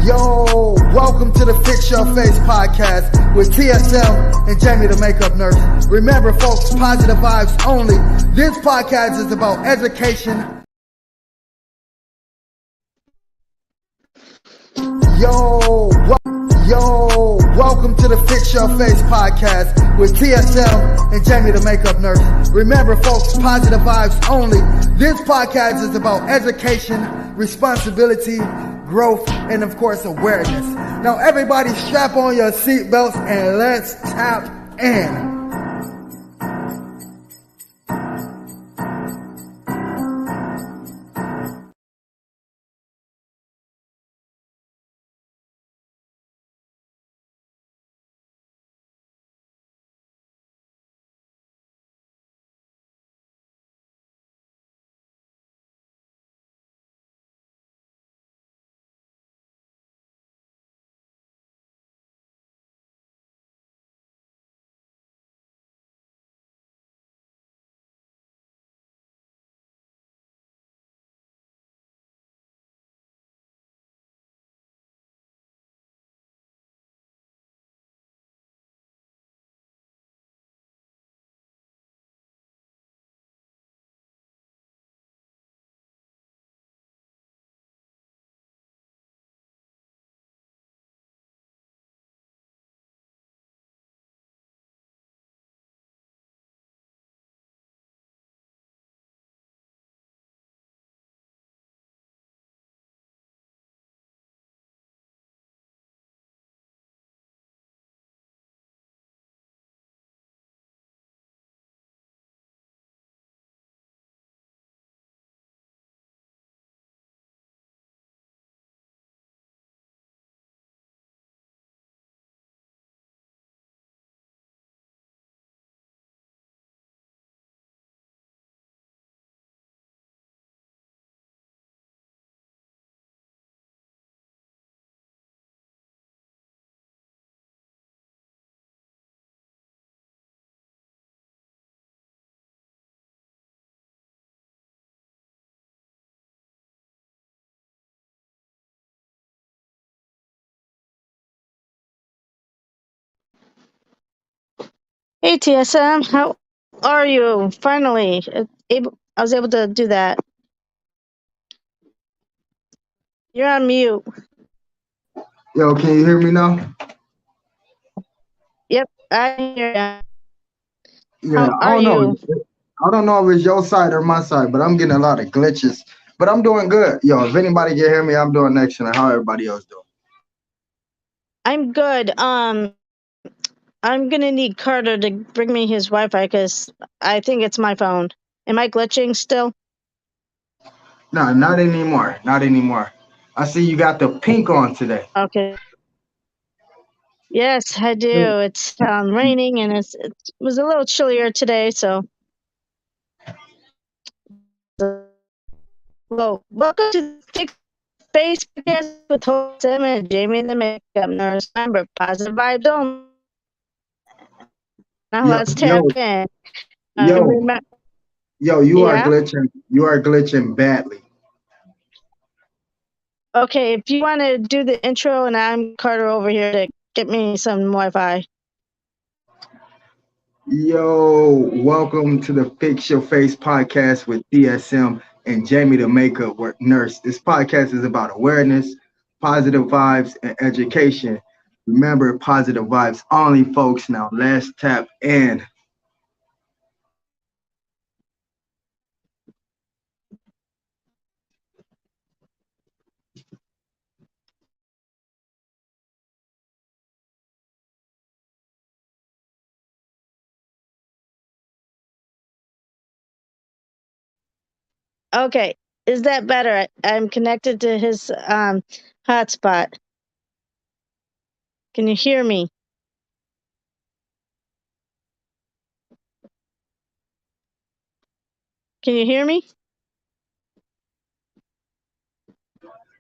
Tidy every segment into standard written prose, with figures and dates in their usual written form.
Yo, welcome to the Fix Your Face Podcast with TSM and Jamie the Makeup Nurse. Remember, folks, positive vibes only. This podcast is about education. Yo, welcome to the Fix Your Face Podcast with TSM and Jamie the Makeup Nurse. Remember, folks, positive vibes only. This podcast is about education, responsibility, growth, and of course, awareness. Now, everybody strap on your seatbelts and let's tap in. Hey TSM, how are you? Finally, I was able to do that. You're on mute. Yo, can you hear me now? Yep, I hear you. Yeah, How are you? I don't know if it's your side or my side, but I'm getting a lot of glitches. But I'm doing good. Yo, if anybody can hear me, I'm doing excellent. How everybody else doing? I'm good. I'm gonna need Carter to bring me his Wi-Fi because I think it's my phone. Am I glitching still? No, not anymore. Not anymore. I see you got the pink on today. Okay. Yes, I do. It's raining and it was a little chillier today, so. Well, welcome to Fix Face Podcast with TSM and Jamie the Makeup Nurse. Remember, positive vibes only. Now let's tap in. You are glitching. You are glitching badly. Okay, if you want to do the intro, and I'm Carter over here to get me some Wi-Fi. Yo, welcome to the Fix Your Face Podcast with TSM and Jamie the Makeup Nurse. This podcast is about awareness, positive vibes, and education. Remember, positive vibes only, folks. Now let's tap in. Okay, is that better? I'm connected to his hotspot. Can you hear me? Can you hear me?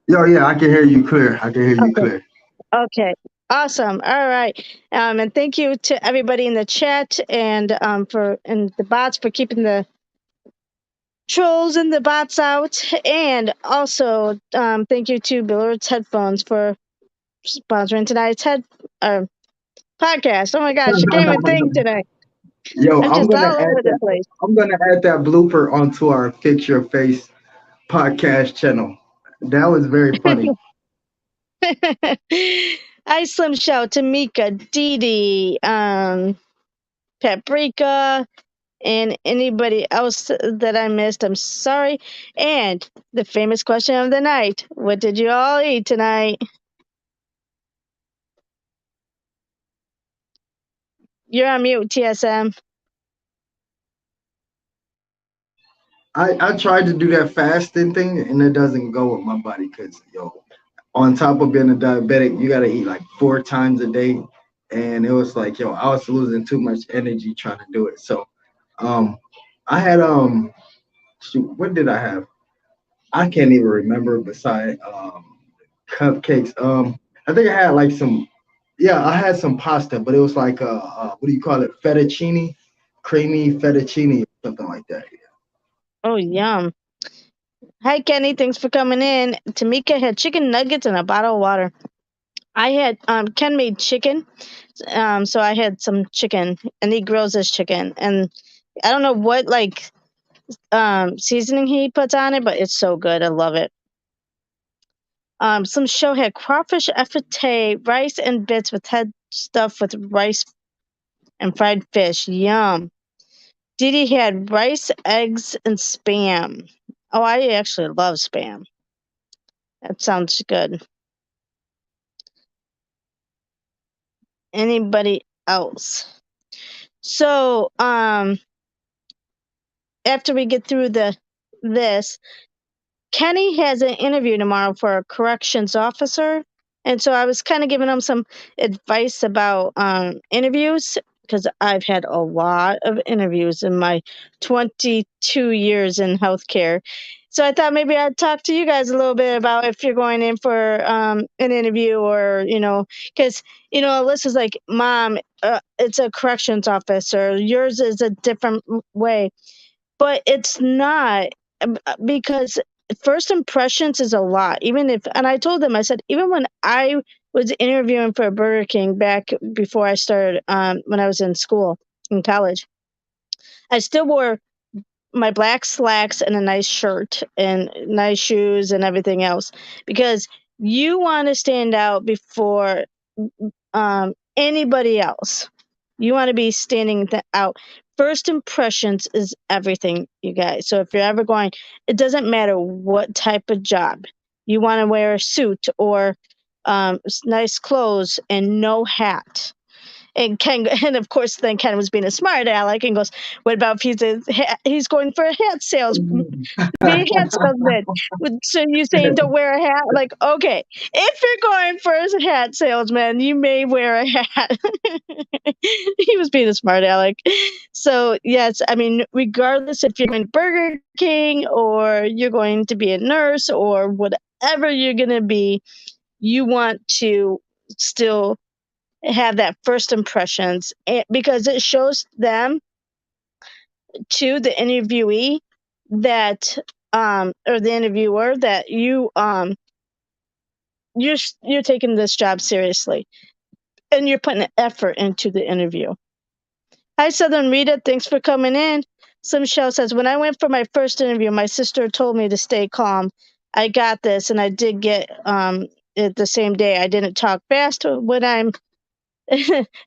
Yo, yeah, I can hear you clear. I can hear you clear. Okay, awesome. All right, and thank you to everybody in the chat and the bots for keeping the trolls and the bots out, and also thank you to Billard's Headphones for sponsoring tonight's uh, podcast. Oh my gosh, I can't even think today. Yo, I'm just all over the place. I'm gonna add that blooper onto our Fix Your Face podcast channel. That was very funny. I Slim Show, Tamika, Dee Dee, Paprika, and anybody else that I missed. I'm sorry. And the famous question of the night: what did you all eat tonight? You're on mute, TSM. I tried to do that fasting thing and it doesn't go with my body because yo, on top of being a diabetic, you gotta eat like 4 times a day. And it was like, yo, I was losing too much energy trying to do it. So um I had shoot, what did I have? I can't even remember beside cupcakes. I think I had like some, yeah, I had some pasta, but it was like what do you call it? Fettuccine, creamy fettuccine, something like that. Oh, yum. Hi, Kenny. Thanks for coming in. Tamika had chicken nuggets and a bottle of water. I had Ken made chicken, so I had some chicken, and he grills his chicken, and I don't know what like seasoning he puts on it, but it's so good. I love it. Some show had crawfish effete, rice and bits with head stuffed with rice and fried fish. Yum. Didi had rice, eggs, and spam. Oh, I actually love spam. That sounds good. Anybody else? So, after we get through this, Kenny has an interview tomorrow for a corrections officer. And so I was kind of giving him some advice about interviews because I've had a lot of interviews in my 22 years in healthcare. So I thought maybe I'd talk to you guys a little bit about if you're going in for an interview or, because, Alyssa's like, Mom, it's a corrections officer. Yours is a different way. But it's not because first impressions is a lot. And I told them, I said, even when I was interviewing for Burger King back before I started, when I was in school, in college, I still wore my black slacks and a nice shirt and nice shoes and everything else because you want to stand out before anybody else. You want to be standing out. First impressions is everything, you guys. So if you're ever going, it doesn't matter what type of job. You want to wear a suit or nice clothes and no hat. And Ken, and of course, then Ken was being a smart aleck and goes, "What about if he's going for a hat sales, be a hat salesman? So you saying don't wear a hat? Like, okay, if you're going for a hat salesman, you may wear a hat." He was being a smart aleck. So yes, I mean, regardless if you're going to Burger King or you're going to be a nurse or whatever you're going to be, you want to still have that first impressions because it shows them to the interviewee that or the interviewer that you're taking this job seriously and you're putting effort into the interview. Hi Southern Rita, thanks for coming in. Slim Shell says, when I went for my first interview, my sister told me to stay calm. I got this, and I did get it the same day. I didn't talk fast when I'm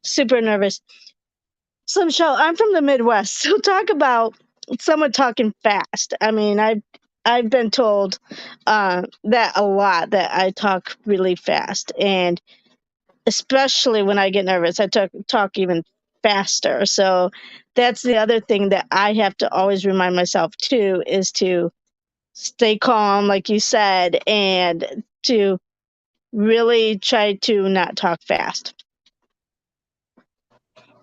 super nervous. Slim Shell, I'm from the Midwest, so talk about someone talking fast. I mean, I've been told that a lot, that I talk really fast, and especially when I get nervous, I talk even faster. So that's the other thing that I have to always remind myself too, is to stay calm, like you said, and to really try to not talk fast.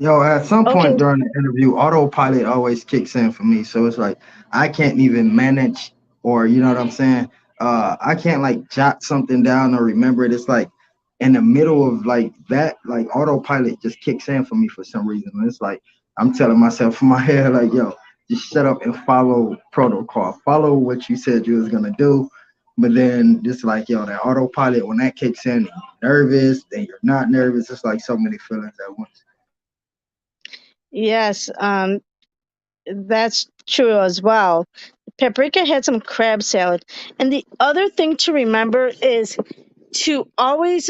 Yo, at some Okay. point during the interview, autopilot always kicks in for me. So it's like I can't even manage, or you know what I'm saying? I can't like jot something down or remember it. It's like in the middle of like that, like autopilot just kicks in for me for some reason. And it's like I'm telling myself in my head, like, yo, just shut up and follow protocol. Follow what you said you was gonna do. But then it's like, yo, that autopilot, when that kicks in, you're nervous, then you're not nervous. It's like so many feelings at once. Yes, that's true as well. Paprika had some crab salad. And the other thing to remember is to always,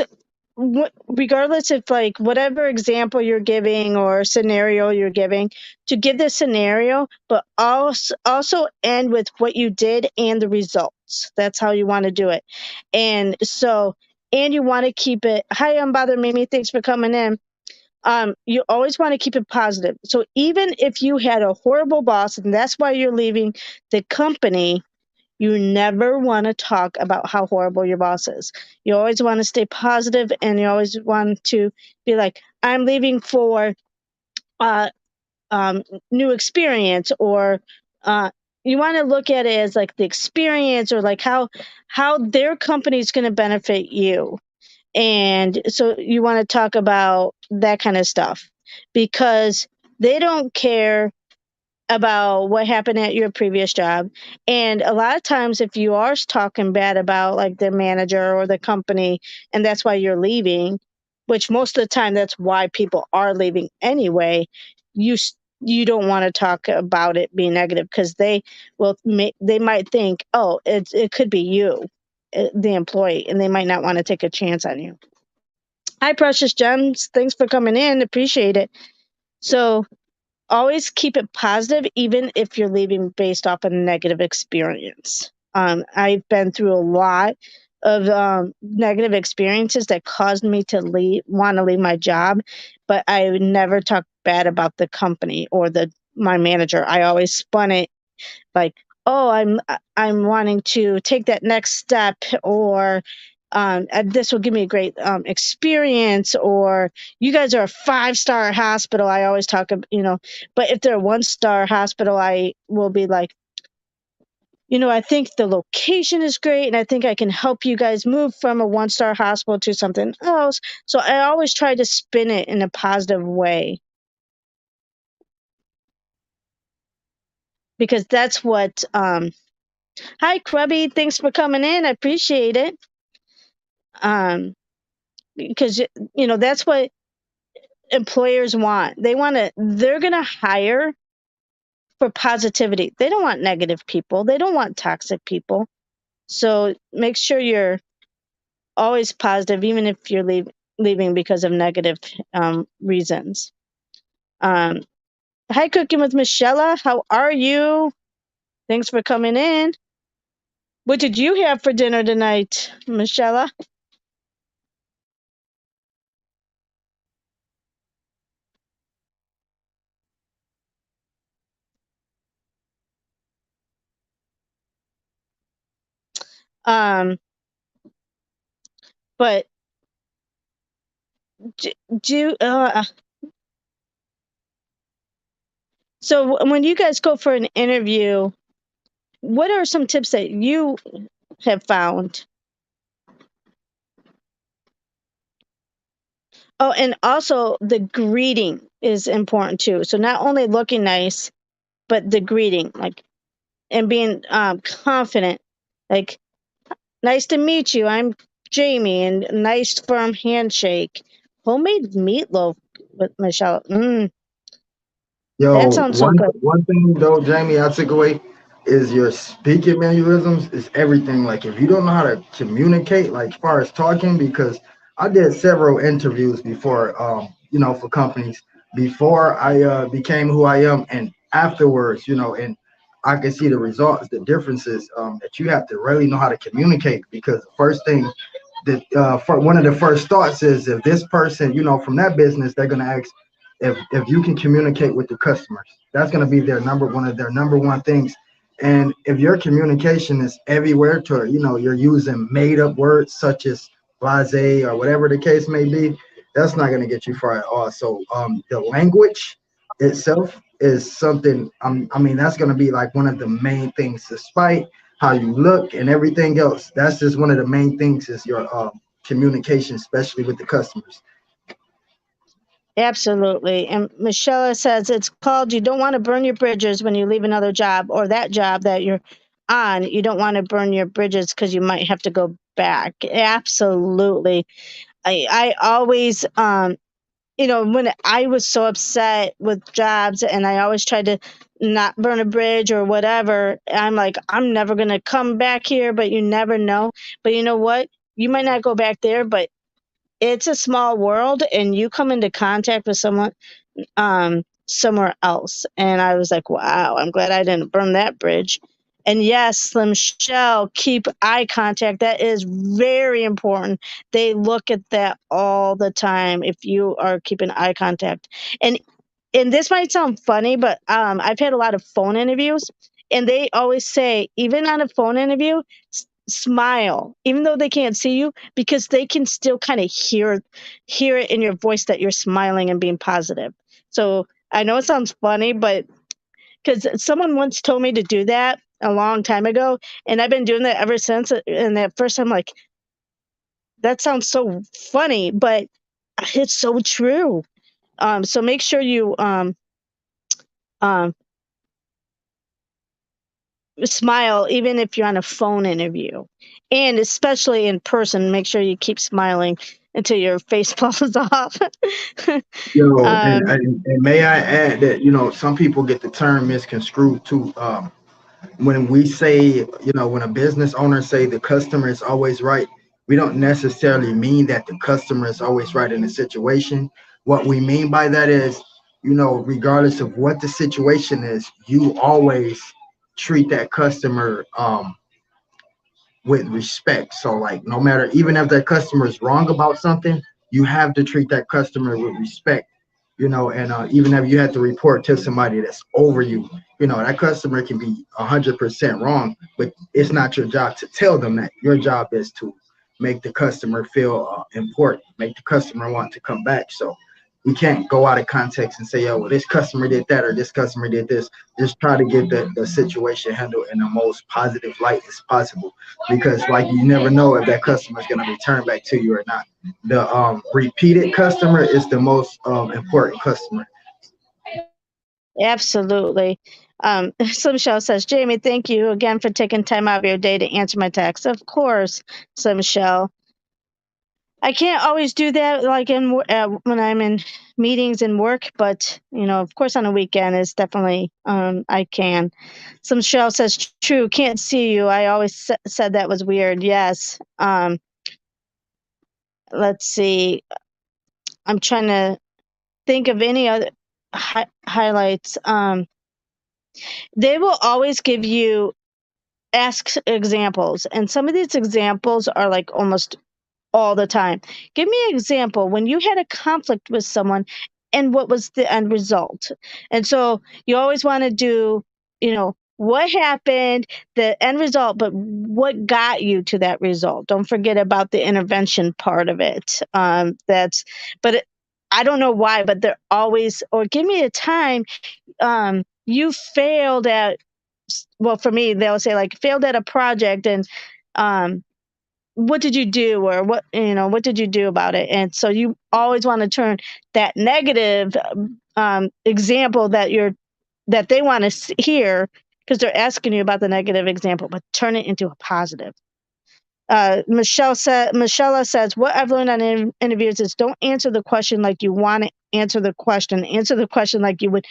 regardless of like whatever example you're giving or scenario you're giving, to give the scenario, but also end with what you did and the results. That's how you want to do it. And so, and you want to keep it, hi, Unbothered Mimi, thanks for coming in. You always want to keep it positive. So even if you had a horrible boss and that's why you're leaving the company, you never want to talk about how horrible your boss is. You always want to stay positive, and you always want to be like, I'm leaving for uh, new experience, or you want to look at it as like the experience, or like how their company is going to benefit you. And so you want to talk about that kind of stuff, because they don't care about what happened at your previous job. And a lot of times, if you are talking bad about like the manager or the company, and that's why you're leaving, which most of the time that's why people are leaving anyway, you don't want to talk about it being negative, because they might think, oh, it could be you, the employee, and they might not want to take a chance on you. Hi, Precious Gems. Thanks for coming in. Appreciate it. So always keep it positive, even if you're leaving based off a negative experience. I've been through a lot of negative experiences that caused me to want to leave my job, but I would never talk bad about the company or my manager. I always spun it like, oh, I'm wanting to take that next step, or this will give me a great experience, or you guys are a 5-star hospital. I always talk, but if they're a 1-star hospital, I will be like, I think the location is great, and I think I can help you guys move from a 1-star hospital to something else. So I always try to spin it in a positive way, because that's what. Hi, Krubby. Thanks for coming in. I appreciate it. Because that's what employers want. They're gonna hire for positivity. They don't want negative people. They don't want toxic people. So make sure you're always positive, even if you're leaving because of negative reasons. Hi, Cooking with Michelle. How are you? Thanks for coming in. What did you have for dinner tonight, Michelle? Um, but do so when you guys go for an interview, what are some tips that you have found? Oh, and also the greeting is important too. So not only looking nice, but the greeting, like, and being confident. Like, nice to meet you. I'm Jamie, and nice firm handshake. Homemade meatloaf with Michelle. That Yo, sounds so good. one thing though, Jamie, I took away is your speaking mannerisms is everything. Like if you don't know how to communicate, like as far as talking, because I did several interviews before, for companies before I became who I am, and afterwards, and I can see the results, the differences that you have to really know how to communicate. Because the first thing that for one of the first thoughts is if this person, from that business, they're gonna ask if you can communicate with the customers. That's gonna be one of their number one things. And if your communication is everywhere to, you're using made up words such as blase or whatever the case may be, that's not gonna get you far at all. So the language itself is something. I mean, that's gonna be like one of the main things, despite how you look and everything else. That's just one of the main things is your communication, especially with the customers. Absolutely. And Michelle says it's called, you don't want to burn your bridges when you leave another job, or that job that you're on, you don't want to burn your bridges because you might have to go back. Absolutely. I always, when I was so upset with jobs and I always tried to not burn a bridge or whatever, I'm like, I'm never going to come back here, but you never know. But you know what? You might not go back there, but it's a small world and you come into contact with someone somewhere else. And I was like, wow, I'm glad I didn't burn that bridge. And yes, Slim Shell, keep eye contact. That is very important. They look at that all the time if you are keeping eye contact. And this might sound funny, but I've had a lot of phone interviews, and they always say, even on a phone interview, smile, even though they can't see you, because they can still kind of hear it in your voice that you're smiling and being positive. So I know it sounds funny, but because someone once told me to do that a long time ago, and I've been doing that ever since. And at first, I'm like, that sounds so funny, but it's so true. So make sure you um, smile even if you're on a phone interview, and especially in person, make sure you keep smiling until your face falls off. Yo, um, and may I add that, some people get the term misconstrued too. When we say, when a business owner say the customer is always right, we don't necessarily mean that the customer is always right in a situation. What we mean by that is, regardless of what the situation is, you always treat that customer with respect. So like no matter, even if that customer is wrong about something, you have to treat that customer with respect. And even if you have to report to somebody that's over you, that customer can be 100% wrong, but it's not your job to tell them that. Your job is to make the customer feel important, make the customer want to come back. So we can't go out of context and say, "Yo, well, this customer did that or this customer did this." Just try to get the situation handled in the most positive light as possible, because like you never know if that customer is going to return back to you or not. The repeated customer is the most important customer. Absolutely. Slim Shell says, Jamie, thank you again for taking time out of your day to answer my text. Of course, Slim Shell. I can't always do that, like when I'm in meetings and work, but of course, on a weekend is definitely I can. Some Shell says, true, can't see you. I always said that was weird. Yes. Let's see. I'm trying to think of any other highlights. They will always give you ask examples, and some of these examples are like almost all the time. Give me an example when you had a conflict with someone and what was the end result. And so you always want to do, what happened, the end result, but what got you to that result. Don't forget about the intervention part of it. I don't know why, but they're always, or give me a time you failed at, well, for me, they'll say like failed at a project, and um, what did you do, or what did you do about it? And so you always want to turn that negative example that they want to hear, because they're asking you about the negative example, but turn it into a positive. Michelle says, what I've learned on interviews is don't answer the question like you want to answer the question. Answer the question like you would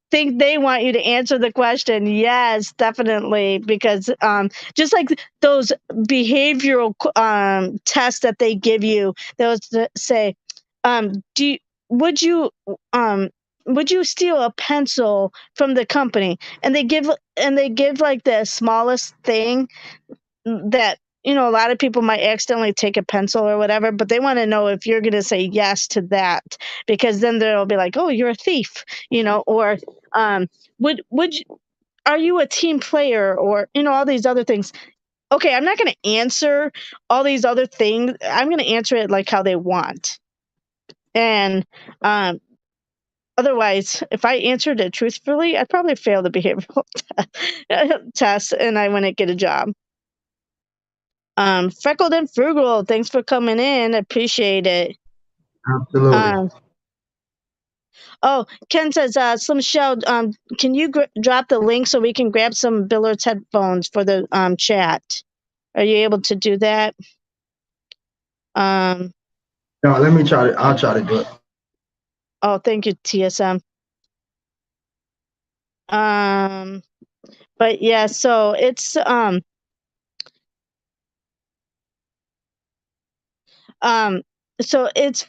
think they want you to answer the question. Yes, definitely. Because just like those behavioral tests that they give you, they'll say, do you, would you um, would you steal a pencil from the company? And they give like the smallest thing that a lot of people might accidentally take a pencil or whatever, but they want to know if you're going to say yes to that, because then they'll be like, oh, you're a thief, or would you, are you a team player, or all these other things. Okay, I'm not going to answer all these other things. I'm going to answer it like how they want. And otherwise, if I answered it truthfully, I'd probably fail the behavioral test and I wouldn't get a job. Freckled and Frugal, thanks for coming in. Appreciate it. Absolutely. Oh, Ken says, Slim Shell, can you drop the link so we can grab some Billard's headphones for the chat? Are you able to do that? No, let me try to. I'll try to do it. Oh, thank you, TSM. But yeah, so it's so it's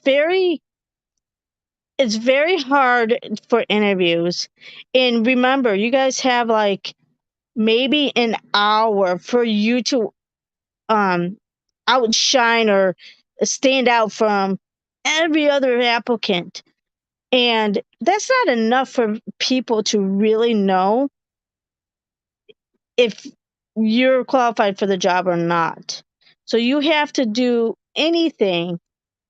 very hard for interviews. And remember, you guys have like maybe an hour for you to outshine or stand out from every other applicant. And that's not enough for people to really know if you're qualified for the job or not. So you have to do anything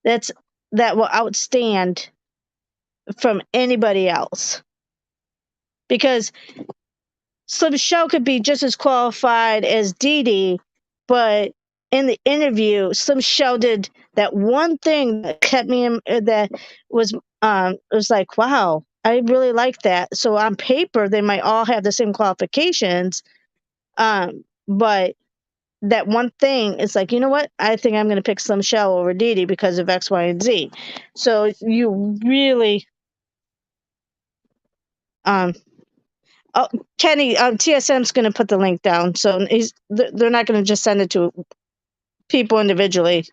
that will outstand from anybody else. Because Slim Shell could be just as qualified as Dee Dee, but in the interview, Slim Shell did that one thing that kept me in, that was it was like, wow, I really like that. So on paper, they might all have the same qualifications, but that one thing is like, you know what? I think I'm going to pick Slim Shell over Dee Dee because of X, Y, and Z. So you really, oh, Kenny, TSM's going to put the link down. So they're not going to just send it to people individually.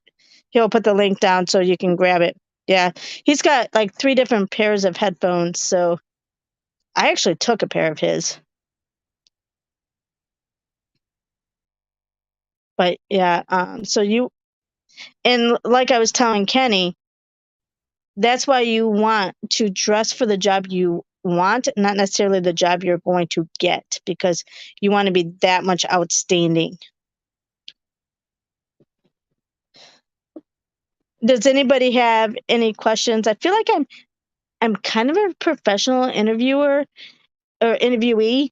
He'll put the link down so you can grab it. Yeah. He's got like 3 different pairs of headphones. So I actually took a pair of his. But yeah, so and like I was telling Kenny, that's why you want to dress for the job you want, not necessarily the job you're going to get, because you want to be that much outstanding. Does anybody have any questions? I feel like I'm kind of a professional interviewer or interviewee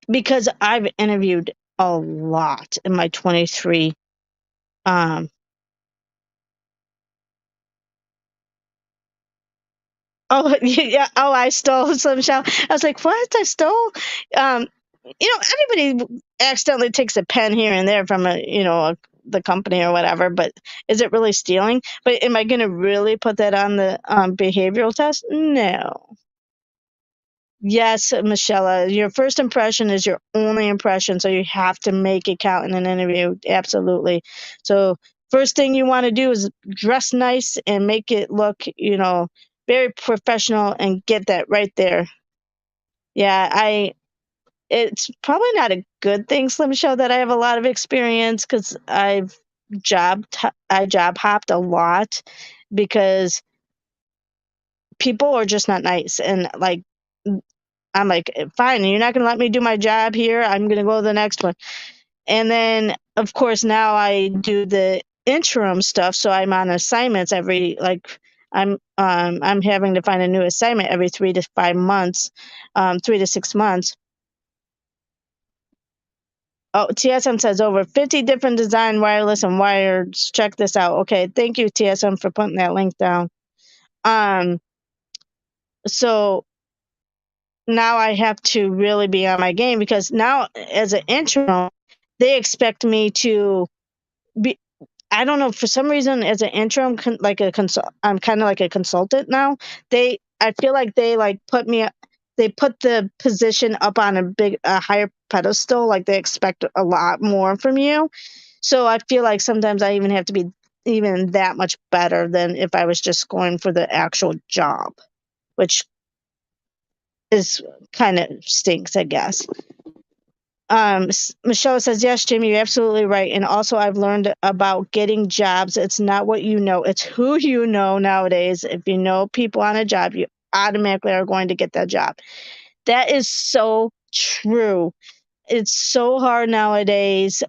because I've interviewed a lot in my 23. Oh yeah. Oh, I stole some show. I was like, what? I stole? Everybody accidentally takes a pen here and there from the company or whatever, but is it really stealing? But am I going to really put that on the behavioral test? No. Yes, Michelle, your first impression is your only impression, so you have to make it count in an interview. Absolutely. So first thing you want to do is dress nice and make it look, very professional and get that right there. Yeah, it's probably not a good thing, Slim Show, that I have a lot of experience because I job hopped a lot because people are just not nice. And like, I'm like, fine, you're not going to let me do my job here. I'm going to go to the next one. And then, of course, now I do the interim stuff. So I'm on assignments I'm having to find a new assignment every 3 to 5 months, 3 to 6 months. Oh, TSM says over 50 different design wireless and wires. Check this out. Okay, thank you, TSM, for putting that link down. So now I have to really be on my game because now as an interim, they expect me to be. I don't know, for some reason as an interim, I'm kind of like a consultant now. I feel like they put the position up on a higher pedestal. Like they expect a lot more from you. So I feel like sometimes I even have to be even that much better than if I was just going for the actual job, which is kind of stinks, I guess. Michelle says, yes, Jimmy, you're absolutely right. And also I've learned about getting jobs. It's not what you know, it's who you know nowadays. If you know people on a job, you automatically are going to get that job. That is so true. It's so hard nowadays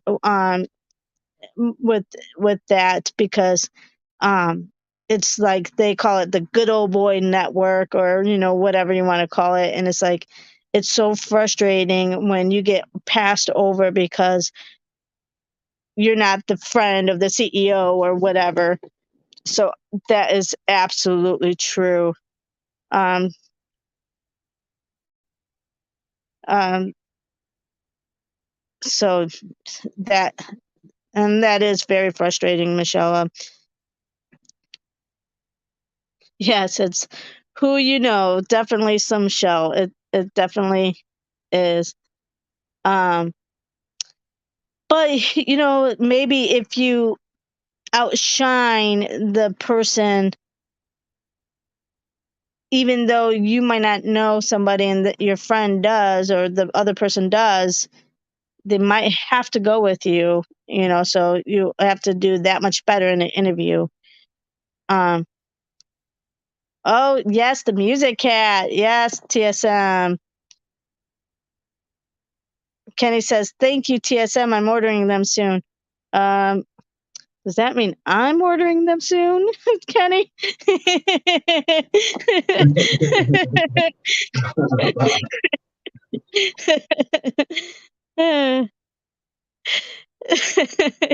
with that because it's like they call it the good old boy network or whatever you want to call it, and it's like it's so frustrating when you get passed over because you're not the friend of the CEO or whatever. So that is absolutely true. Um, um, so that is very frustrating, Michelle. Yes, it's who you know. Definitely some Michelle. It definitely is. But maybe if you outshine the person, even though you might not know somebody and that your friend does or the other person does, they might have to go with you, so you have to do that much better in an interview. Oh yes, the music cat. Yes, TSM. Kenny says, thank you, TSM. I'm ordering them soon. Does that mean I'm ordering them soon, Kenny?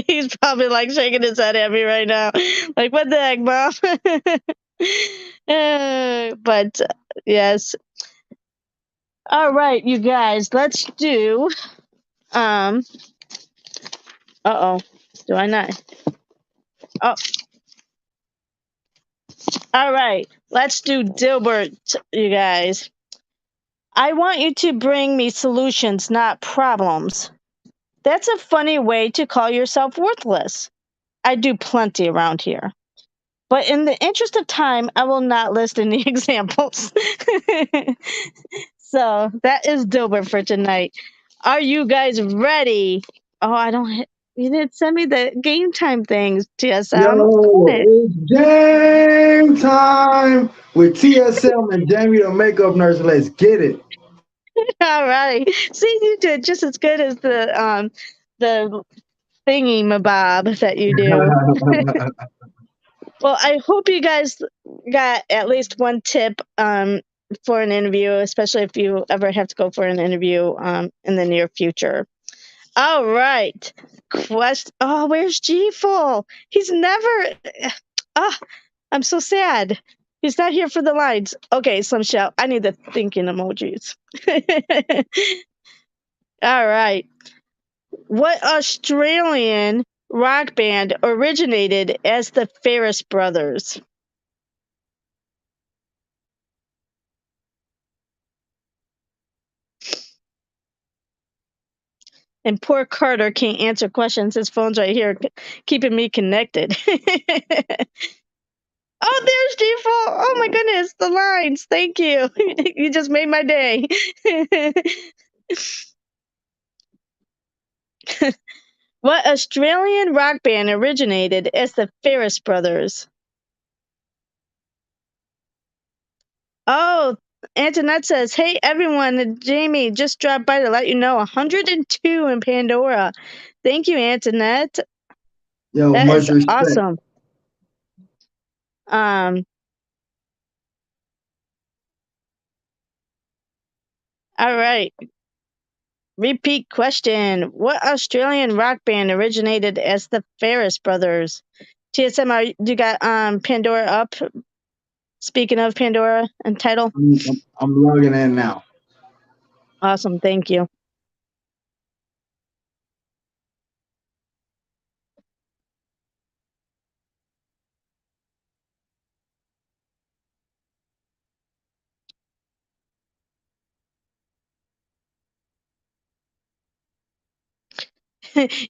He's probably like shaking his head at me right now. Like, what the heck, Mom? But yes. All right, you guys, let's do do I not? Oh, all right, let's do Dilbert, you guys. I want you to bring me solutions, not problems. That's a funny way to call yourself worthless. I do plenty around here. But in the interest of time, I will not list any examples. So that is Dilbert for tonight. Are you guys ready? Oh, you didn't send me the game time things, TSM. Yo, it's game time with TSM and Jamie the Makeup Nurse. Let's get it. All right. See, you did just as good as the thingy mabob that you do. Well, I hope you guys got at least one tip for an interview, especially if you ever have to go for an interview in the near future. All right. Oh, where's G-Full? He's never. Ah, I'm so sad. He's not here for the lines. Okay, Slim Shell, I need the thinking emojis. All right. What Australian rock band originated as the Ferris Brothers? And poor Carter can't answer questions. His phone's right here, keeping me connected. Oh, there's G-Full. Oh my goodness, the lines. Thank you. You just made my day. What Australian rock band originated as the Ferris Brothers? Oh, Antoinette says, hey everyone, Jamie just dropped by to let you know 102 in Pandora. Thank you, Antoinette. Yo, That much is respect. awesome. All right. Repeat question. What Australian rock band originated as the Ferris Brothers? TSM, you got Pandora up? Speaking of Pandora and title. I'm logging in now. Awesome, thank you.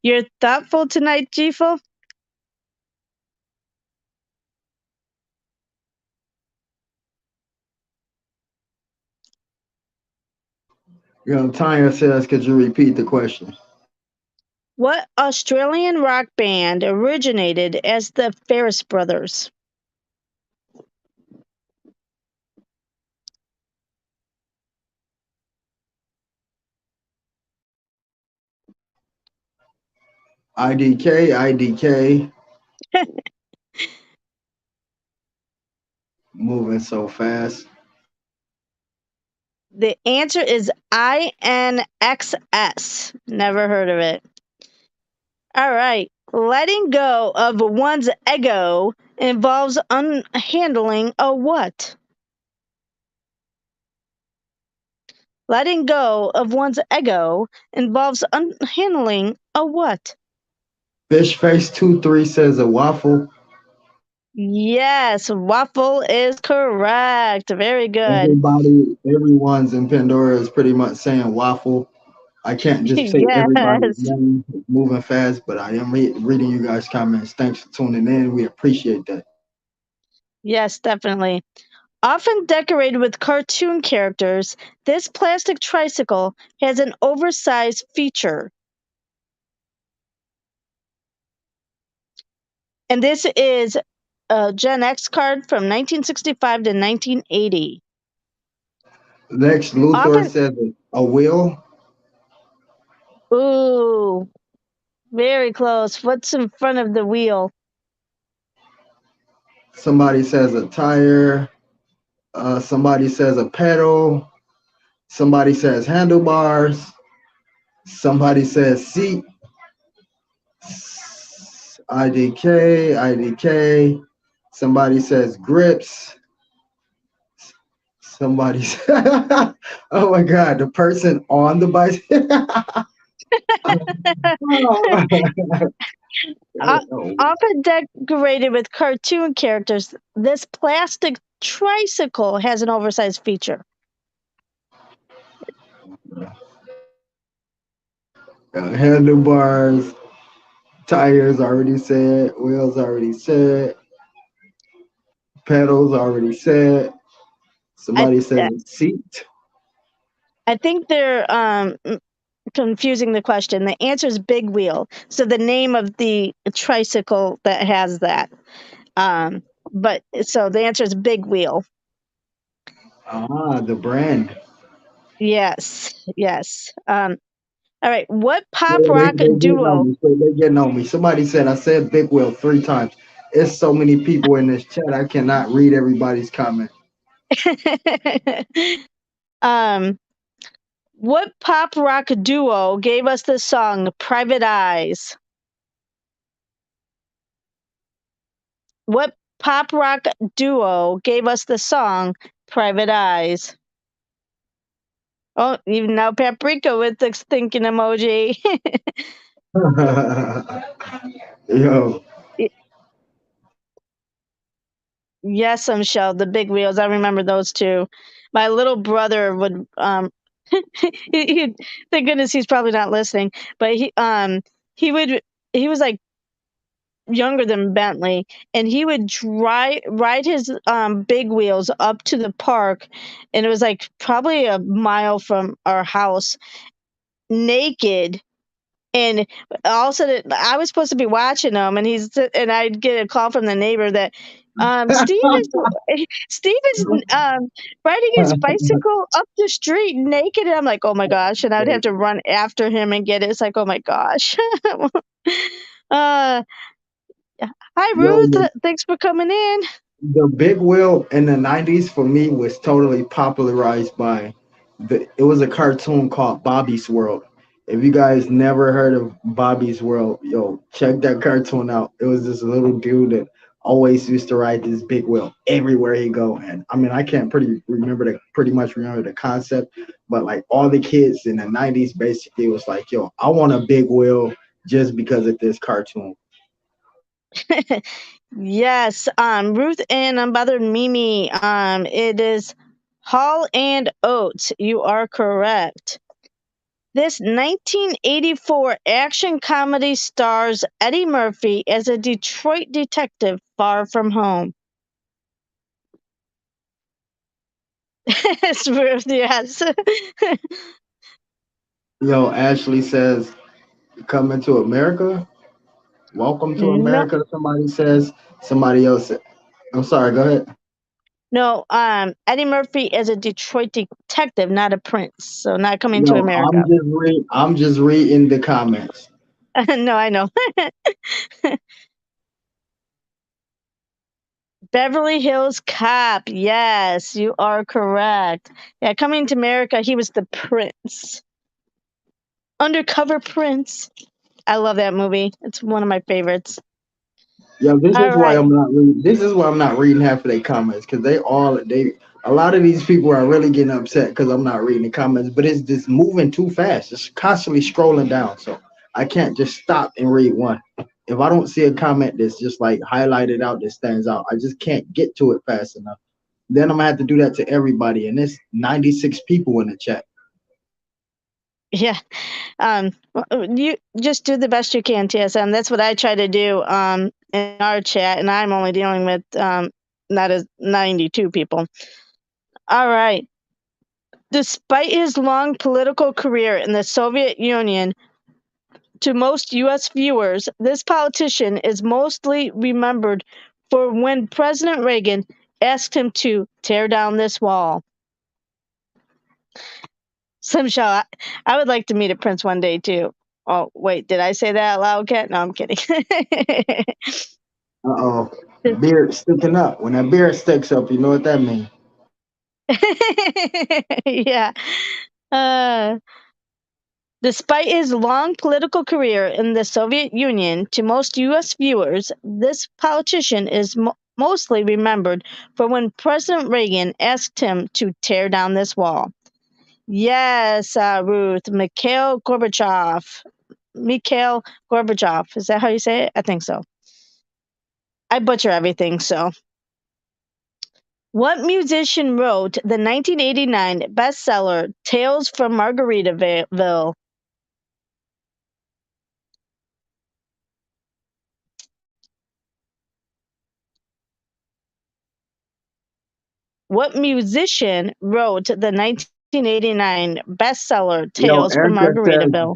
You're thoughtful tonight, G-Full? Tanya says, could you repeat the question? What Australian rock band originated as the Ferris Brothers? IDK. Moving so fast. The answer is INXS. Never heard of it. All right. Letting go of one's ego involves unhandling a what? Letting go of one's ego involves unhandling a what? Fish Face 23 says a waffle. Yes, waffle is correct. Very good. Everyone's in Pandora is pretty much saying waffle. I can't just say everybody's Yes. name moving fast, but I am reading you guys' comments. Thanks for tuning in. We appreciate that. Yes, definitely. Often decorated with cartoon characters, this plastic tricycle has an oversized feature. And this is a Gen X card from 1965 to 1980. Lex Luthor Often, says a wheel. ooh, very close. What's in front of the wheel? Somebody says a tire. Somebody says a pedal. Somebody says handlebars. Somebody says seat. IDK. Somebody says grips. Somebody said, oh my God, the person on the bicycle. O- Often decorated with cartoon characters, this plastic tricycle has an oversized feature. Handlebars, tires already said, wheels already said, pedals already said. I Somebody says a seat. I think they're confusing the question. The answer is big wheel. So the name of the tricycle that has that. But so the answer is big wheel. Ah, the brand. Yes, yes. All right. What pop Yeah, rock they getting on duo? me. So they getting on me. Somebody said I said big wheel 3 times. It's so many people in this chat. I cannot read everybody's comment. um, what pop rock duo gave us the song "Private Eyes"? What pop rock duo gave us the song "Private Eyes"? Oh, even now Paprika with the thinking emoji. Yo, Yes, Michelle, the big wheels. I remember those two. My little brother would he thank goodness he's probably not listening, but he would he was like younger than Bentley, and he would ride his big wheels up to the park, and it was like probably a mile from our house, naked. And all of a sudden, I was supposed to be watching him, and I'd get a call from the neighbor that Steve is Steve is riding his bicycle up the street naked. And I'm like, oh my gosh! And I'd have to run after him and get it. It's like, oh my gosh. uh, Hi yo, Ruth, thanks for coming in. the big wheel in the 90s for me was totally popularized by it was a cartoon called Bobby's World. If you guys never heard of Bobby's World, yo, check that cartoon out. It was this little dude that always used to ride this big wheel everywhere he go. And I mean, I can't pretty much remember the concept, but like all the kids in the 90s basically was like, yo, I want a big wheel just because of this cartoon. Yes, Ruth and unbothered Mimi. It is Hall and Oates. You are correct. This 1984 action comedy stars Eddie Murphy as a Detroit detective far from home. It's Ruth, yes. Yo, Ashley says, coming to America. Welcome to No, America. Somebody says. Somebody else. I'm sorry. Go ahead. no, Eddie Murphy as a Detroit detective, not a prince. So not coming to No, America. I'm just reading the comments. No, I know. Beverly Hills Cop. Yes, you are correct. Yeah, coming to America, he was the prince. Undercover Prince. I love that movie. It's one of my favorites. Yo, this All is why right. I'm not reading. This is why I'm not reading half of their comments because they A lot of these people are really getting upset because I'm not reading the comments, but it's just moving too fast. It's constantly scrolling down, so I can't just stop and read one. If I don't see a comment that's just like highlighted out that stands out, I just can't get to it fast enough. Then I'm gonna have to do that to everybody, and there's 96 people in the chat. Yeah. You just do the best you can, TSM. That's what I try to do in our chat, and I'm only dealing with not as 92 people. All right. Despite his long political career in the Soviet Union, to most U.S. viewers, this politician is mostly remembered for when President Reagan asked him to tear down this wall. Some show. I would like to meet a prince one day too. Oh wait, did I say that out loud, Kat? No, I'm kidding. Uh-oh. Beard sticking up. When that beard sticks up, you know what that means. Yeah. Uh, Despite his long political career in the Soviet Union, to most U.S. viewers, this politician is mostly remembered for when President Reagan asked him to tear down this wall. Yes, Ruth, Mikhail Gorbachev. Mikhail Gorbachev. Is that how you say it? I think so. I butcher everything, so. What musician wrote the 1989 bestseller Tales from Margaritaville? What musician wrote the 1989 bestseller Yo, Tales from Margaritaville?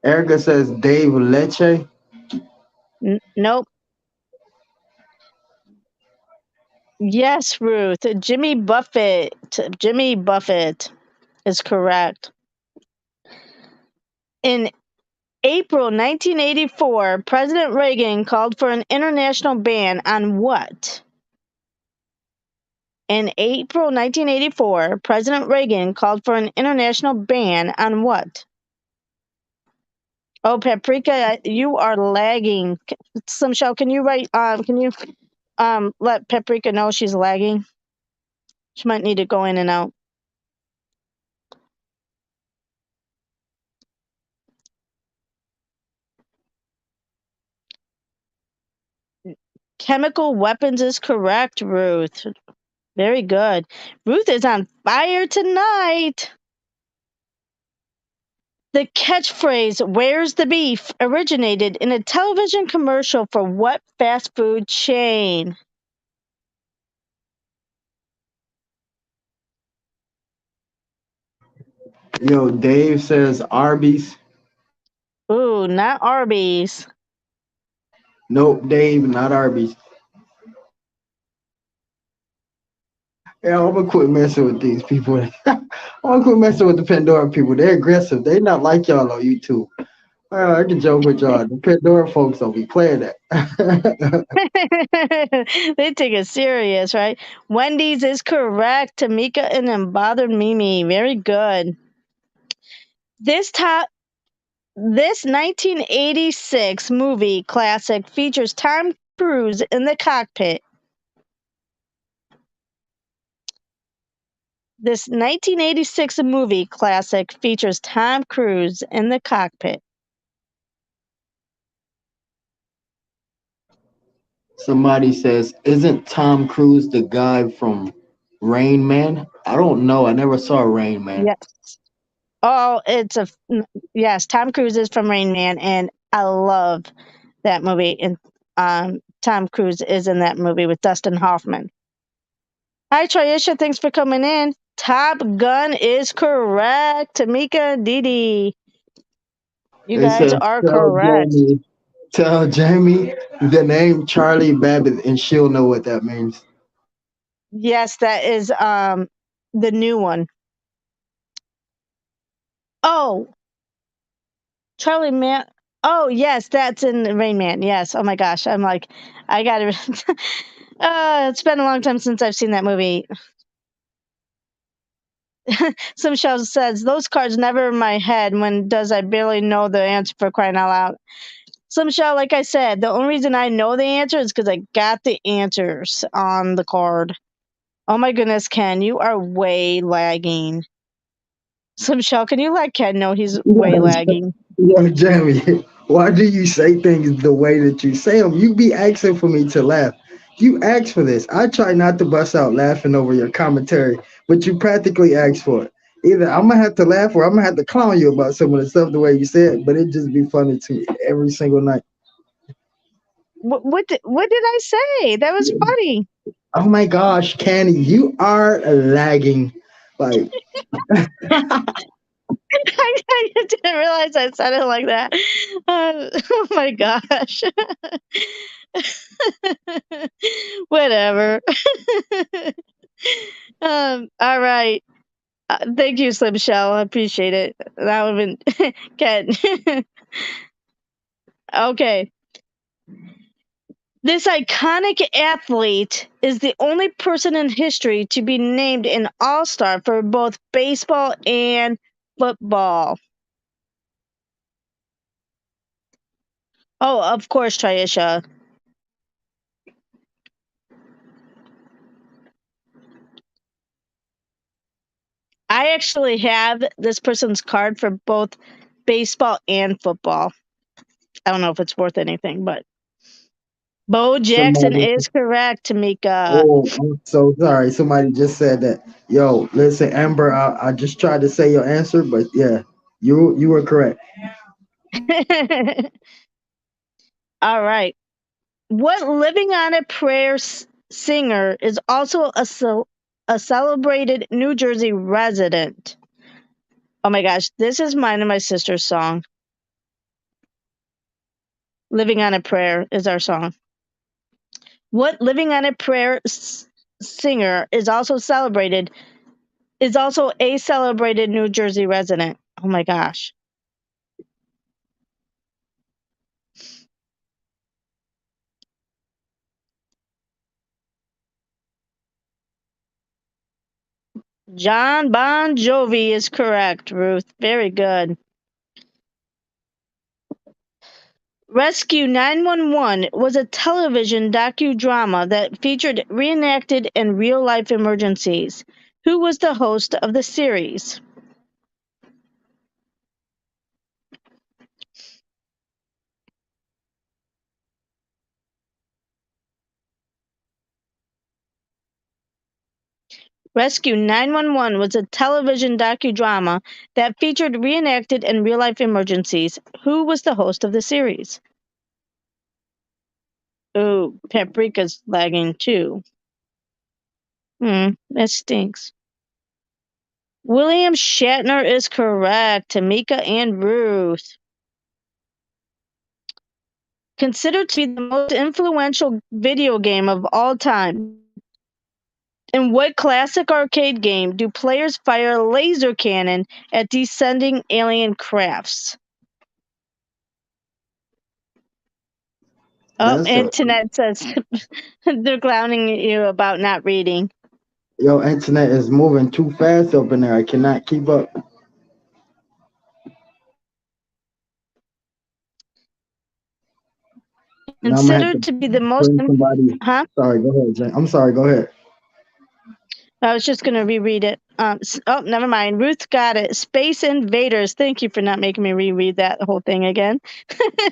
Erica says Dave Leche. Nope. Yes, Ruth. Jimmy Buffett. Jimmy Buffett is correct. In April 1984, President Reagan called for an international ban on what? In April 1984, President Reagan called for an international ban on what? Oh, Paprika, you are lagging. Michelle, can you write? Can you let Paprika know she's lagging? She might need to go in and out. Chemical weapons is correct, Ruth. Very good. Ruth is on fire tonight. The catchphrase, "Where's the beef?" originated in a television commercial for what fast food chain? Yo, Dave says Arby's. Ooh, not Arby's. Nope, Dave, not Arby's. Yeah, I'm gonna quit messing with these people. I'm gonna quit messing with the Pandora people. They're aggressive. They not like y'all on YouTube. I can joke with y'all. The Pandora folks don't be playing that. They take it serious, right? Wendy's is correct. Tamika and Unbothered Mimi. Very good. This 1986 movie classic features Tom Cruise in the cockpit. This 1986 movie classic features Tom Cruise in the cockpit. Somebody says, isn't Tom Cruise the guy from Rain Man? I don't know. I never saw Rain Man. Yes. Oh, yes. Tom Cruise is from Rain Man, and I love that movie. And Tom Cruise is in that movie with Dustin Hoffman. Hi, Triisha. Thanks for coming in. Top Gun is correct. Tamika and Didi. You guys are correct. Tell Jamie the name Charlie Babbitt, and she'll know what that means. Yes, that is the new one. Oh, Charlie Man. Oh, yes, that's in Rain Man. Yes. Oh my gosh. I'm like, I gotta. It's been a long time since I've seen that movie. Some show says those cards never in my head. When does I barely know the answer, for crying out loud? Some show, like I said, the only reason I know the answer is because I got the answers on the card. Oh my goodness, Ken, you are way lagging. So Michelle, can you let Ken know he's way lagging? Yo, Jamie, why do you say things the way that you say them? You be asking for me to laugh. You asked for this. I try not to bust out laughing over your commentary, but you practically asked for it. Either I'm gonna have to laugh or I'm gonna have to clown you about some of the stuff the way you said, but it just be funny to me every single night. What did I say? That was funny. Oh my gosh, Candy, you are lagging. Like, I didn't realize I said it like that. Oh my gosh. Whatever. All right. Thank you, Slim Shell. I appreciate it. That would have been Ken. Okay. This iconic athlete is the only person in history to be named an All-Star for both baseball and football. Oh, of course, Triisha. I actually have this person's card for both baseball and football. I don't know if it's worth anything, but Bo Jackson somebody, is correct, Tamika. oh, I'm so sorry. Somebody just said that. Yo, listen, Amber, I just tried to say your answer, but yeah, you were correct. All right. What Living on a Prayer singer is also a celebrated New Jersey resident? Oh my gosh, this is mine and my sister's song. Living on a Prayer is our song. What Living on a Prayer singer is also a celebrated New Jersey resident? Oh my gosh. John Bon Jovi is correct, Ruth. Very good. Rescue 911 was a television docudrama that featured reenacted and real-life emergencies. Who was the host of the series? Rescue 911 was a television docudrama that featured reenacted and real-life emergencies. Who was the host of the series? Oh, Paprika's lagging too. That stinks. William Shatner is correct. Tamika and Ruth. Considered to be the most influential video game of all time. In what classic arcade game do players fire a laser cannon at descending alien crafts? Oh, That's a Internet says they're clowning you about not reading. Yo, internet is moving too fast up in there. I cannot keep up. Now I'm gonna have Considered to to be the most, bring somebody. huh? Sorry, go ahead, Jen. I'm sorry, go ahead. I was just going to reread it. Oh, never mind. Ruth got it. Space Invaders. Thank you for not making me reread that whole thing again.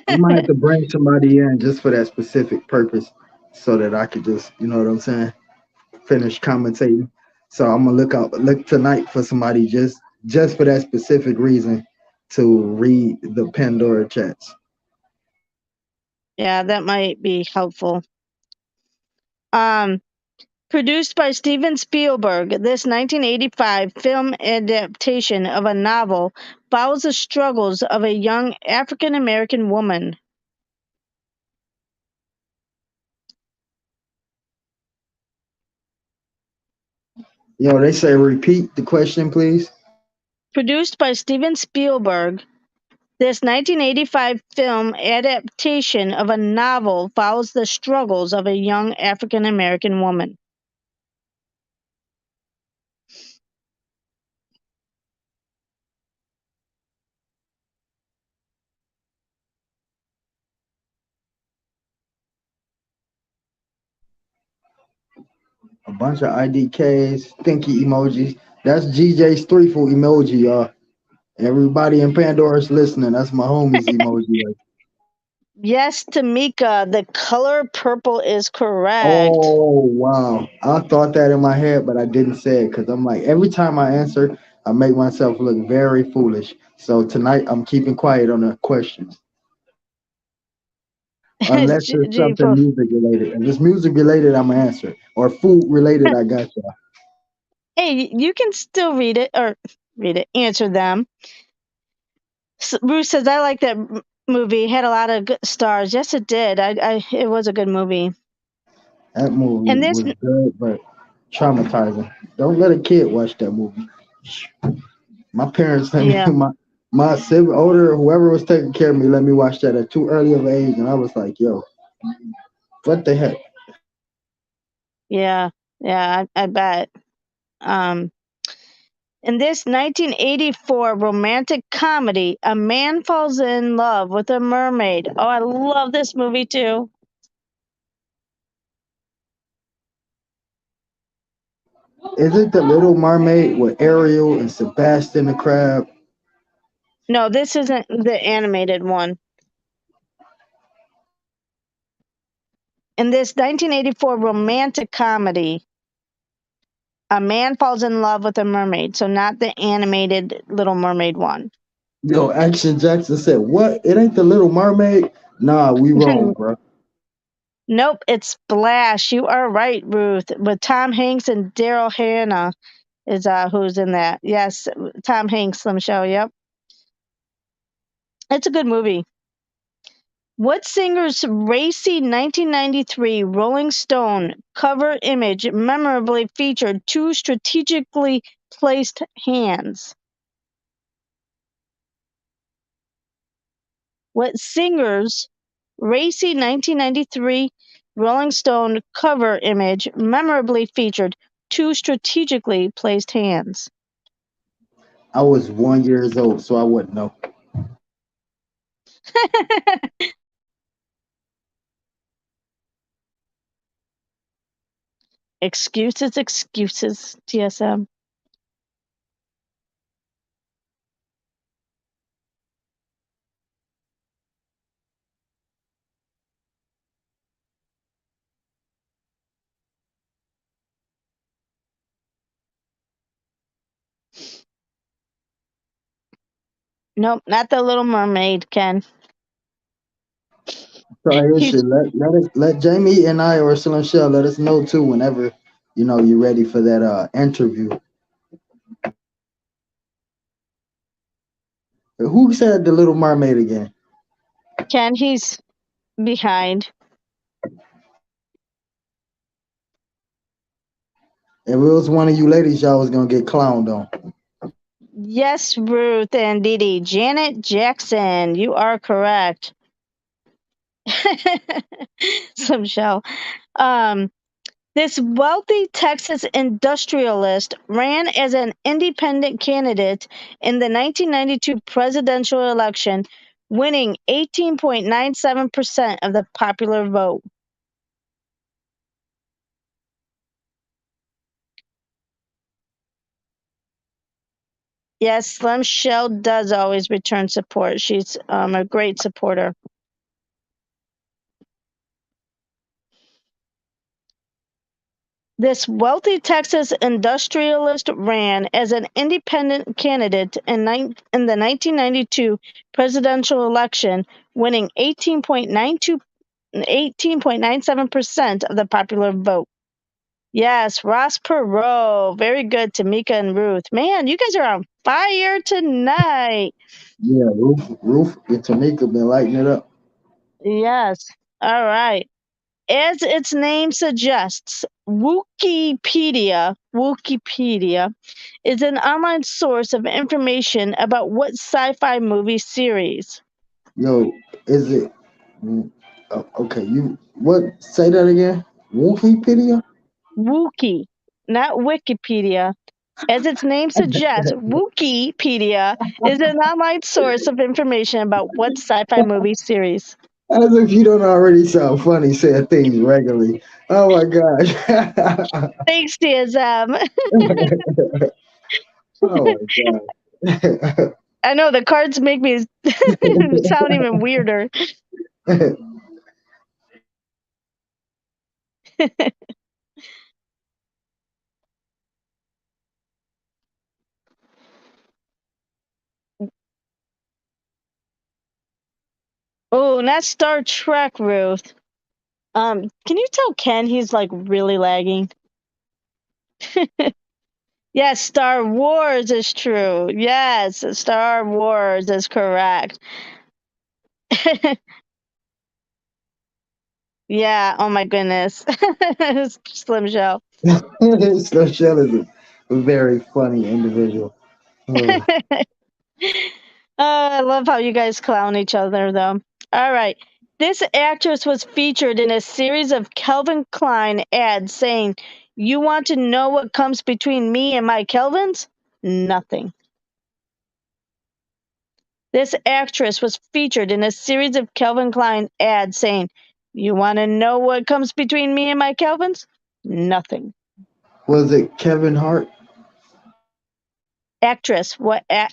I'm gonna have to bring somebody in just for that specific purpose, so that I could just, you know what I'm saying, finish commentating. So I'm gonna look tonight for somebody just for that specific reason to read the Pandora chats. Yeah, that might be helpful. Um, Produced by Steven Spielberg, this 1985 film adaptation of a novel follows the struggles of a young African American woman. Yo, they say repeat the question, please. Produced by Steven Spielberg, this 1985 film adaptation of a novel follows the struggles of a young African American woman. A bunch of IDKs, stinky emojis. That's GJ's threefold emoji, y'all. Everybody in Pandora's listening. That's my homie's emoji. Like, Yes, Tamika, the color purple is correct. oh wow. I thought that in my head, but I didn't say it because I'm like every time I answer, I make myself look very foolish. So tonight I'm keeping quiet on the questions. Unless it's Gee, something music related. If it's music related, I'm gonna answer. Or food related, I got you. hey, you can still read it, answer them. Bruce says, I like that movie. It had a lot of good stars. Yes, it did. It was a good movie. That movie And this, was good, but traumatizing. Don't let a kid watch that movie. My parents let me yeah, my sibling older whoever was taking care of me let me watch that at too early of an age, and I was like, yo, what the heck? yeah, yeah, I bet. Um, in this 1984 romantic comedy, a man falls in love with a mermaid. Oh, I love this movie too. Is it the Little Mermaid with Ariel and Sebastian the Crab? No, this isn't the animated one. In this 1984 romantic comedy, a man falls in love with a mermaid. So not the animated Little Mermaid one. Yo, Action Jackson said, what? It ain't the Little Mermaid? Nah, we wrong, bro. Nope, it's Splash. You are right, Ruth. With Tom Hanks and Daryl Hannah is who's in that. Yes, Tom Hanks, Slim Show. Yep, it's a good movie. What singer's racy 1993 Rolling Stone cover image memorably featured two strategically placed hands? What singer's racy 1993 Rolling Stone cover image memorably featured two strategically placed hands? I was 1 years old, so I wouldn't know. Excuses, excuses, TSM. Nope, not the Little Mermaid, Ken. So here You should let Jamie and I or Slim Shell let us know too whenever you're ready for that interview. Who said the Little Mermaid again? Ken, he's behind. If it was one of you ladies, y'all was gonna get clowned on. Yes, Ruth and Dee Dee. Janet Jackson, you are correct. Some shell. Um, this wealthy Texas industrialist ran as an independent candidate in the 1992 presidential election, winning 18.97% of the popular vote. Yes, Slim Shell does always return support. She's a great supporter. This wealthy Texas industrialist ran as an independent candidate in the 1992 presidential election, winning 18.97% of the popular vote. Yes, Ross Perot. Very good, Tamika and Ruth. Man, you guys are on fire tonight. Yeah, Roof, and Tamika been lighting it up. Yes. All right. As its name suggests, Wikipedia is an online source of information about what sci-fi movie series. Yo, is it okay? You what? Say that again. Wikipedia. Wookie, not Wikipedia. As its name suggests, Wikipedia is an online source of information about what sci-fi movie series. As if you don't already sound funny saying things regularly. Oh my gosh. Thanks, TSM. Oh my god. I know the cards make me sound even weirder. Oh, not Star Trek, Ruth. Can you tell Ken he's like really lagging? Yes, Star Wars is true. Yes, Star Wars is correct. Yeah, oh my goodness. Slim Shell. Slim Shell is a very funny individual. Oh. I love how you guys clown each other, though. All right. This actress was featured in a series of Calvin Klein ads saying, "You want to know what comes between me and my Kelvins? Nothing." This actress was featured in a series of Calvin Klein ads saying, "You want to know what comes between me and my Kelvins? Nothing." Was it Kevin Hart? Actress,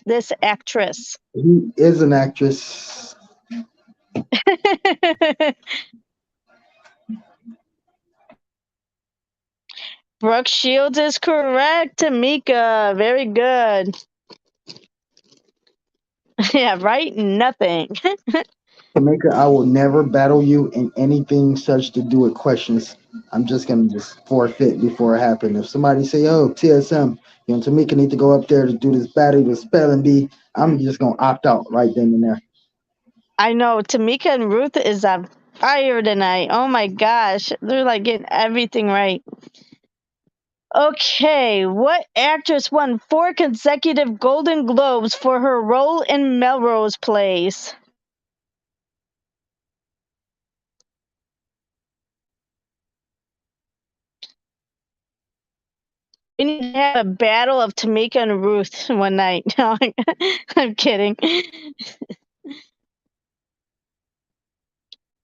this actress? He is an actress. Brooke Shields is correct. Tamika, very good. Yeah, right? Nothing. Jamaica, I will never battle you in anything such to do with questions. I'm just gonna just forfeit before it happens. If somebody say, "Oh, TSM, Tamika need to go up there to do this battle with spelling bee," I'm just gonna opt out right then and there. I know Tamika and Ruth is on fire tonight. Oh my gosh. They're like getting everything right. Okay, what actress won 4 consecutive Golden Globes for her role in Melrose Place? We need to have a battle of Tamika and Ruth one night. No, I'm kidding.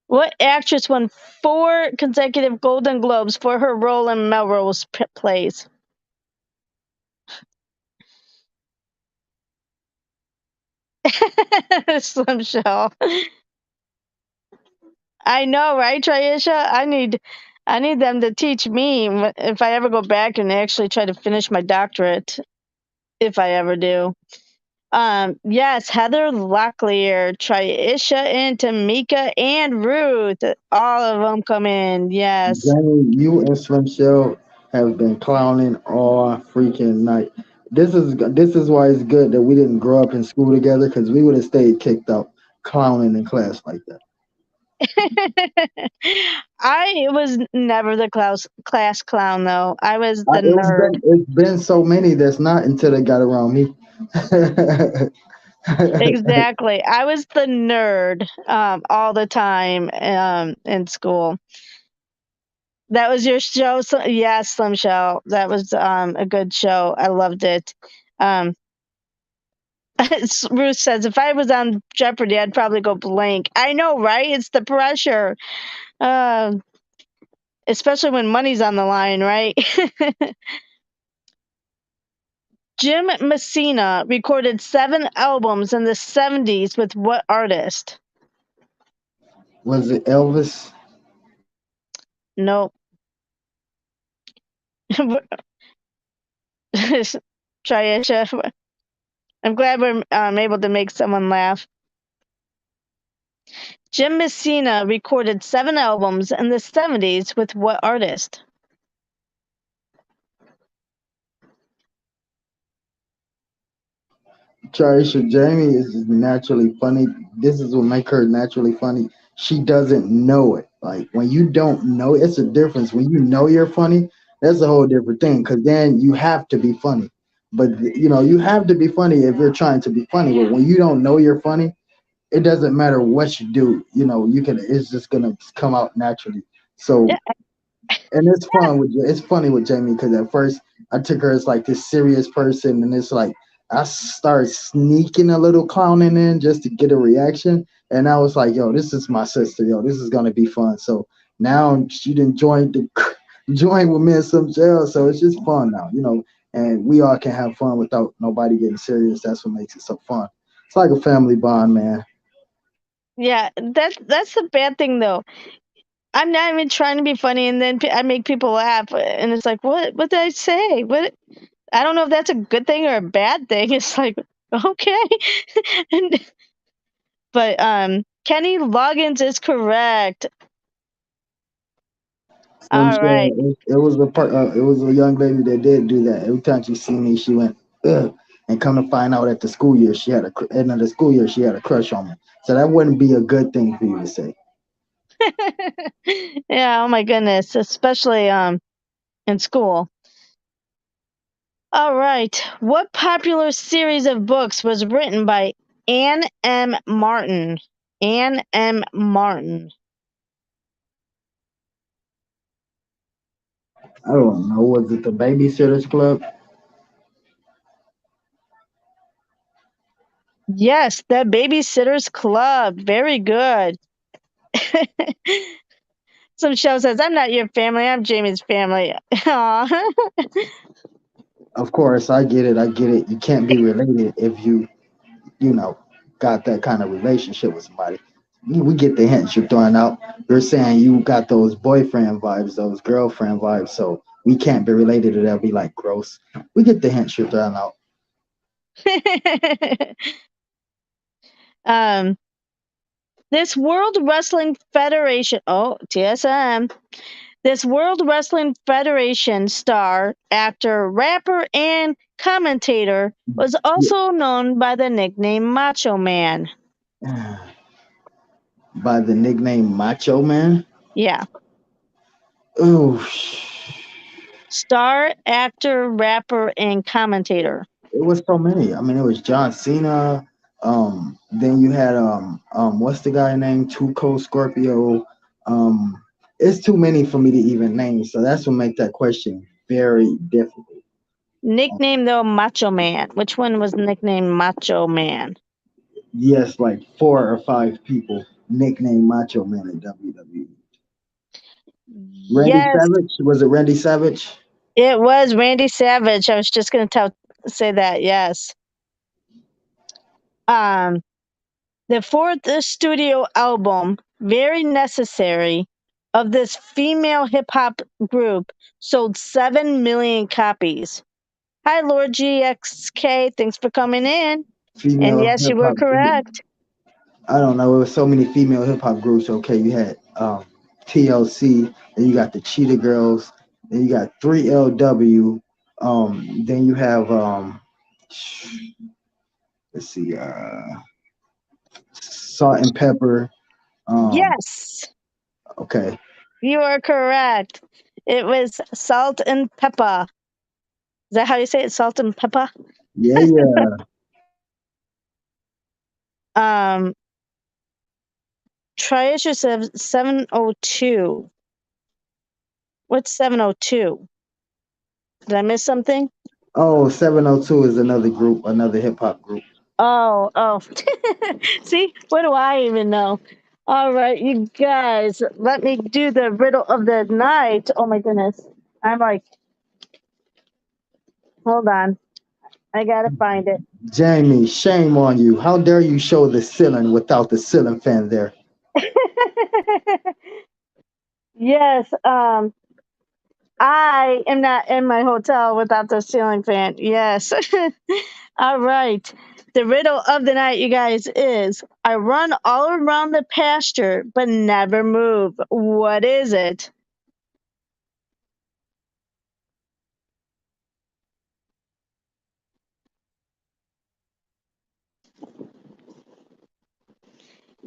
What actress won 4 consecutive Golden Globes for her role in Melrose Place? Slim Shell. I know, right, Triisha? I need them to teach me if I ever go back and actually try to finish my doctorate, if I ever do. Yes, Heather Locklear, Triisha, and Tamika, and Ruth. All of them come in. Yes. Jamie, you and Slim Shell have been clowning all freaking night. This is why it's good that we didn't grow up in school together because we would have stayed kicked out clowning in class like that. I was never the class clown, though. I was the nerd. It's been so many that's not until they got around me. Exactly. I was the nerd all the time in school. That was your show? Yes, Slim Shell. That was a good show. I loved it. Um, Ruth says, if I was on Jeopardy, I'd probably go blank. I know, right? It's the pressure. Uh, especially when money's on the line, right? Jim Messina recorded 7 albums in the 70s with what artist? Was it Elvis? Nope. Triisha. I'm glad we're able to make someone laugh. Jim Messina recorded 7 albums in the 70s with what artist? Trisha Jamie is naturally funny. This is what make her naturally funny. She doesn't know it. Like when you don't know, it's a difference. When you know you're funny, that's a whole different thing. Because then you have to be funny. But you have to be funny if you're trying to be funny. But when you don't know you're funny, it doesn't matter what you do. You can. It's just gonna come out naturally. So, Yeah. and it's fun with it's funny with Jamie because at first I took her as like this serious person, and it's like I started sneaking a little clowning in just to get a reaction. And I was like, yo, this is my sister. Yo, this is gonna be fun. So now she didn't join the join with me in some jail. So it's just fun now, and we all can have fun without nobody getting serious. That's what makes it so fun. It's like a family bond, man. Yeah, that's the bad thing though. I'm not even trying to be funny, and then I make people laugh, and it's like, what did I say? What? I don't know if that's a good thing or a bad thing. It's like, okay. And, but Kenny Loggins is correct. Slim All right. Shady, it was a young lady that did do that. Every time she see me, she went, ugh. And come to find out at the school year, end of the school year, she had a crush on me. So that wouldn't be a good thing for you to say. Yeah, oh my goodness, especially in school. All right. What popular series of books was written by Anne M. Martin? Anne M. Martin. I don't know. Was it the Babysitters Club? Yes, The Babysitter's Club. Very good. Some show says, I'm not your family, I'm Jamie's family. Aw. Of course, I get it. I get it. You can't be related if you know, got that kind of relationship with somebody. We get the hints you're throwing out. You're saying you got those boyfriend vibes, those girlfriend vibes, so we can't be related to that. Be like gross. We get the hints you're throwing out. um, this World Wrestling Federation, TSM, this World Wrestling Federation star, actor, rapper, and commentator was also known by the nickname Macho Man. By the nickname Macho Man. Yeah. Oh, Star, actor, rapper, and commentator. it was so many. I mean, it was John Cena. Then you had what's the guy named Tuco Scorpio? It's too many for me to even name. So that's what make that question very difficult. Nickname though Macho Man. Which one was nicknamed Macho Man? Yes, like 4 or 5 people nicknamed Macho Man in WWE. Randy Yes, Savage, was it Randy Savage? it was Randy Savage. I was just gonna say that. Yes. Um, the fourth studio album, Very Necessary, of this female hip hop group sold 7 million copies. Hi, Lord GXK. Thanks for coming in. And Female yes, hip you were hop. correct. I don't know. It was so many female hip hop groups. Okay, you had TLC, then you got the Cheetah Girls, then you got 3LW, then you have let's see, Salt and Pepper. Um, Yes, okay, you are correct. It was Salt and Pepper. Is that how you say it? Salt and Pepper? yeah, yeah. Um, Triisha says 702. What's 702? Did I miss something? Oh, 702 is another group, another hip hop group. Oh. See, what do I even know? All right, you guys, let me do the riddle of the night. Oh my goodness. I'm like, hold on. I gotta find it. Jamie, shame on you. How dare you show the ceiling without the ceiling fan there? Yes, I am not in my hotel without the ceiling fan. Yes. All right. The riddle of the night, you guys, is I run all around the pasture but never move. What is it?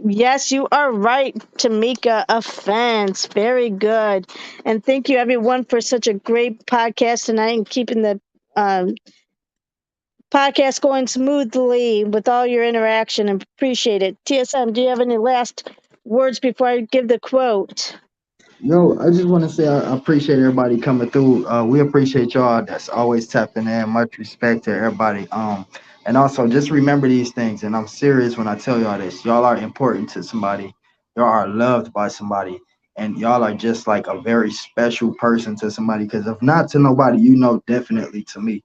Yes, you are right, Tamika. A fence. Very good. And thank you, everyone, for such a great podcast tonight and keeping the um, podcast going smoothly with all your interaction and appreciate it. TSM, do you have any last words before I give the quote? No, I just want to say I appreciate everybody coming through. We appreciate y'all that's always tapping in. Much respect to everybody. And also, just remember these things. And I'm serious when I tell y'all this. Y'all are important to somebody. Y'all are loved by somebody. And y'all are just like a very special person to somebody. Because if not to nobody, you know, definitely to me.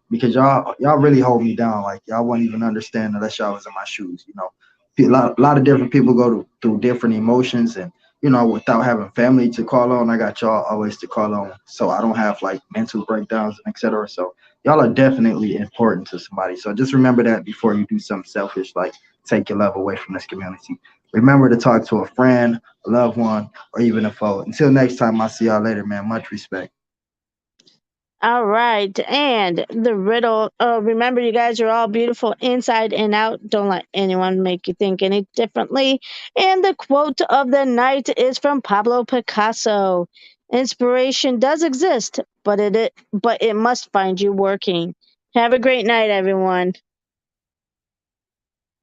Because y'all really hold me down. Like y'all wouldn't even understand unless y'all was in my shoes. You know, a lot of different people go through different emotions, and you know, without having family to call on, I got y'all always to call on, so I don't have like mental breakdowns and etc. So y'all are definitely important to somebody. So just remember that before you do something selfish, like take your love away from this community. Remember to talk to a friend, a loved one, or even a foe. Until next time, I'll see y'all later, man. Much respect. All right. And the riddle, remember, you guys are all beautiful inside and out. Don't let anyone make you think any differently. And the quote of the night is from Pablo Picasso. Inspiration does exist, but it must find you working. Have a great night, everyone.